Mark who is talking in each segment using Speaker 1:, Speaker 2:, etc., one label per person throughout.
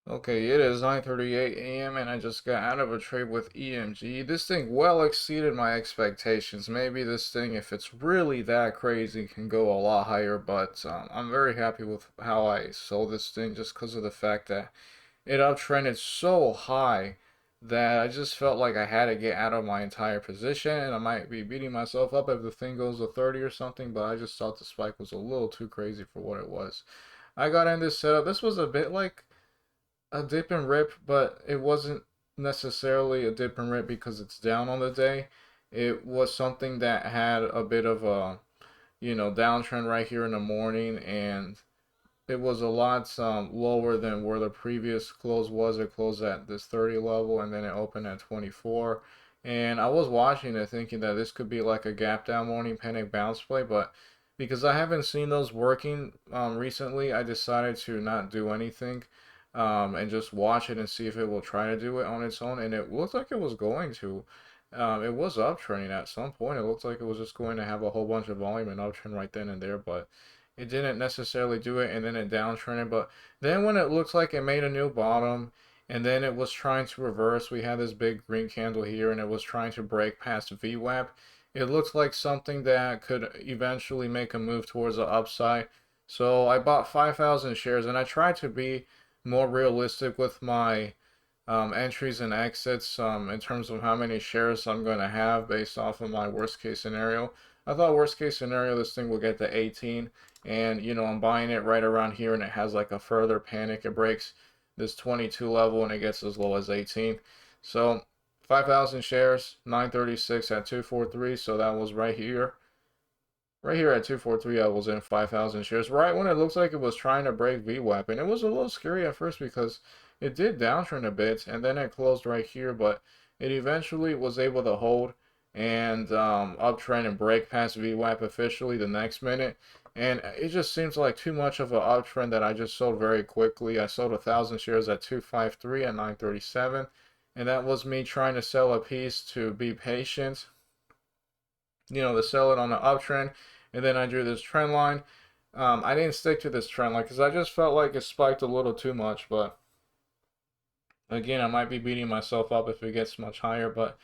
Speaker 1: Okay, it is 9:38 a.m. and I just got out of a trade with EMGE. This thing well exceeded my expectations. Maybe this thing, if it's really that crazy, can go a lot higher, but I'm very happy with how I sold this thing just because of the fact that it uptrended so high that I just felt like I had to get out of my entire position, and I might be beating myself up if the thing goes to 30 or something, but I just thought the spike was a little too crazy for what it was. I got in this setup. This was a bit like a dip and rip, but it wasn't necessarily a dip and rip because it's down on the day. It was something that had a bit of a, downtrend right here in the morning, and it was a lot lower than where the previous close was. It closed at this 30 level, and then it opened at 24. And I was watching it thinking that this could be like a gap down morning panic bounce play, but because I haven't seen those working recently, I decided to not do anything and just watch it and see if it will try to do it on its own. And it looked like it was going to. It was uptrending at some point. It looked like it was just going to have a whole bunch of volume and uptrend right then and there, but it didn't necessarily do it, and then it downtrended. But then when it looked like it made a new bottom, and then it was trying to reverse, we had this big green candle here, and it was trying to break past VWAP. It looked like something that could eventually make a move towards the upside. So I bought 5,000 shares, and I tried to be more realistic with my entries and exits in terms of how many shares I'm going to have based off of my worst case scenario. I thought worst case scenario this thing will get to 18, and I'm buying it right around here, and it has like a further panic. It breaks this 22 level and it gets as low as 18. So 5,000 shares, 936 at 243. So that was right here. Right here at 243, I was in 5,000 shares. Right when it looks like it was trying to break VWAP. And it was a little scary at first because it did downtrend a bit and then it closed right here. But it eventually was able to hold and uptrend and break past VWAP officially the next minute. And it just seems like too much of an uptrend that I just sold very quickly. I sold 1,000 shares at 253 at 937. And that was me trying to sell a piece to be patient, to sell it on the uptrend. And then I drew this trend line. I didn't stick to this trend line because I just felt like it spiked a little too much. But again, I might be beating myself up if it gets much higher. But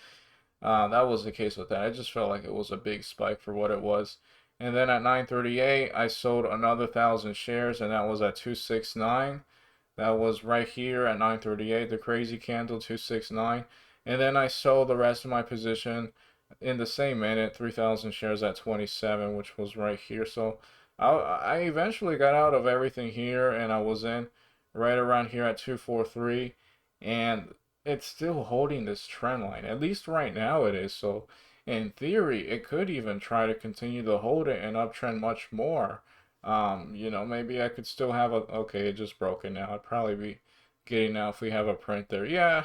Speaker 1: that was the case with that. I just felt like it was a big spike for what it was. And then at 938, I sold another 1,000 shares, and that was at 269. That was right here at 938, the crazy candle 269. And then I sold the rest of my position in the same minute, 3,000 shares at 27, which was right here. So I eventually got out of everything here, and I was in right around here at 243. And it's still holding this trend line. At least right now it is. So in theory, it could even try to continue to hold it and uptrend much more. Maybe I could still have a, okay, it just broke it now. I'd probably be getting out if we have a print there. Yeah,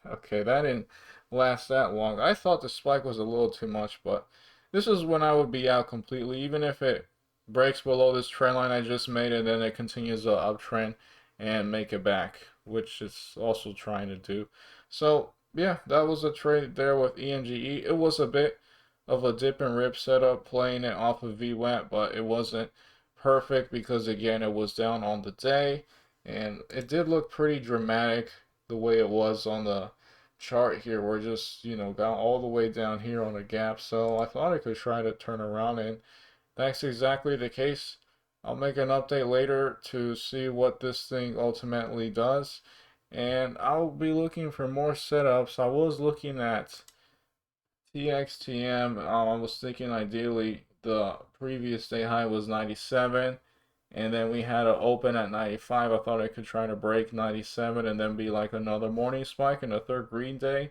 Speaker 1: okay, that didn't last that long. I thought the spike was a little too much, but this is when I would be out completely, even if it breaks below this trend line I just made and then it continues the uptrend and make it back, which it's also trying to do. So yeah, that was a trade there with EMGE. It was a bit of a dip and rip setup playing it off of VWAP, but it wasn't perfect because again it was down on the day and it did look pretty dramatic the way it was on the chart here. We're just, got all the way down here on a gap. So I thought I could try to turn around and that's exactly the case. I'll make an update later to see what this thing ultimately does. And I'll be looking for more setups. I was looking at TXTM. I was thinking ideally the previous day high was 97. And then we had an open at 95. I thought I could try to break 97 and then be like another morning spike in a third green day.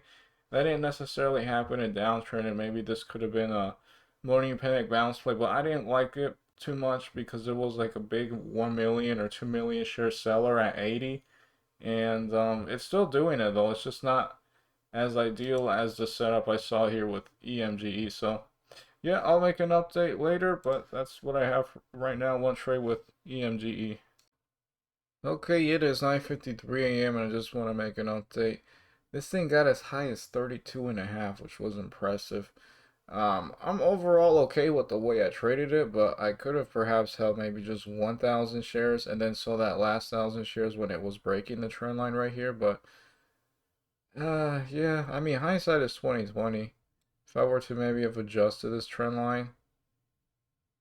Speaker 1: That didn't necessarily happen in downtrend, and maybe this could have been a morning panic bounce play, but I didn't like it too much because it was like a big 1 million or 2 million share seller at 80. And it's still doing it though. It's just not as ideal as the setup I saw here with EMGE. So yeah, I'll make an update later, but that's what I have right now. One trade with EMGE. Okay, it is 9:53 a.m. and I just want to make an update. This thing got as high as 32 and a half, which was impressive. I'm overall okay with the way I traded it, but I could have perhaps held maybe just 1,000 shares and then saw that last 1,000 shares when it was breaking the trend line right here. But yeah, I mean, hindsight is 2020. If I were to maybe have adjusted this trend line,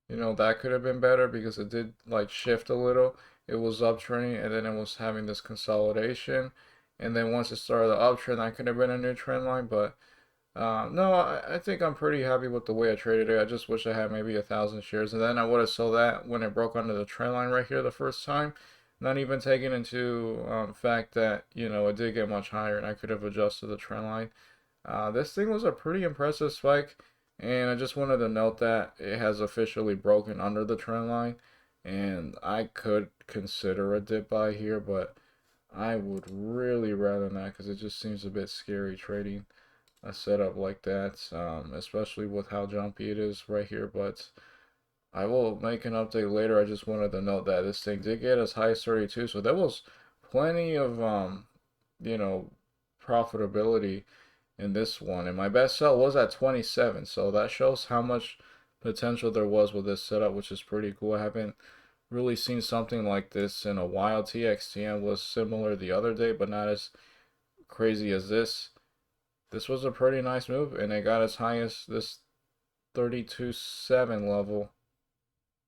Speaker 1: that could have been better because it did like shift a little. It was uptrending and then it was having this consolidation. And then once it started the uptrend, that could have been a new trend line. But no, I think I'm pretty happy with the way I traded it. I just wish I had maybe 1,000 shares, and then I would have sold that when it broke under the trend line right here the first time. Not even taking into fact that it did get much higher, and I could have adjusted the trend line. This thing was a pretty impressive spike, and I just wanted to note that it has officially broken under the trend line, and I could consider a dip buy here, but I would really rather not because it just seems a bit scary trading a setup like that, especially with how jumpy it is right here. But I will make an update later. I just wanted to note that this thing did get as high as 32, so there was plenty of you know, profitability in this one. And my best sell was at 27, so that shows how much potential there was with this setup, which is pretty cool. I haven't really seen something like this in a while. TXTM was similar the other day, but not as crazy as this. This was a pretty nice move, and it got as high as this 32.7 level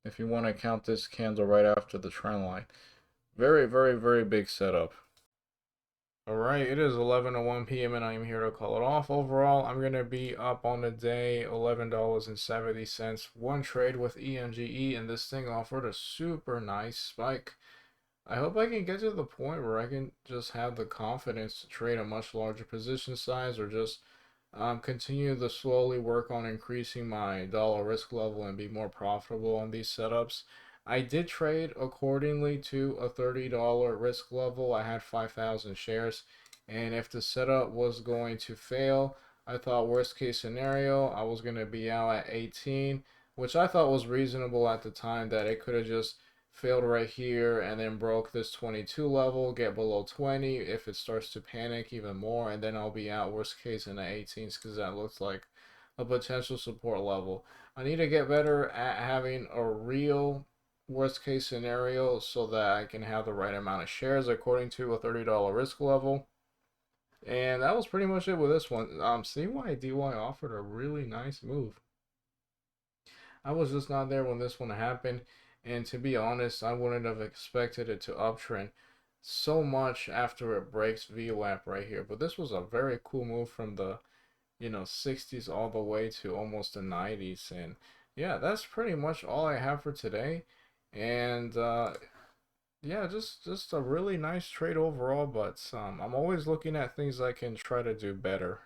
Speaker 1: if you want to count this candle right after the trend line. Very, very, very big setup. Alright, it is 11:01 p.m. and I am here to call it off. Overall, I'm going to be up on the day $11.70. One trade with EMGE, and this thing offered a super nice spike. I hope I can get to the point where I can just have the confidence to trade a much larger position size, or just continue to slowly work on increasing my dollar risk level and be more profitable on these setups. I did trade accordingly to a $30 risk level. I had 5,000 shares, and if the setup was going to fail, I thought worst case scenario, I was going to be out at 18, which I thought was reasonable at the time, that it could have just failed right here and then broke this 22 level, get below 20 if it starts to panic even more, and then I'll be out worst case in the 18s, because that looks like a potential support level. I need to get better at having a real worst case scenario so that I can have the right amount of shares according to a $30 risk level. And that was pretty much it with this one. CYDY offered a really nice move. I was just not there when this one happened, and to be honest, I wouldn't have expected it to uptrend so much after it breaks VWAP right here. But this was a very cool move from the 60s all the way to almost the 90s. And yeah, that's pretty much all I have for today. And yeah, just a really nice trade overall. But I'm always looking at things I can try to do better.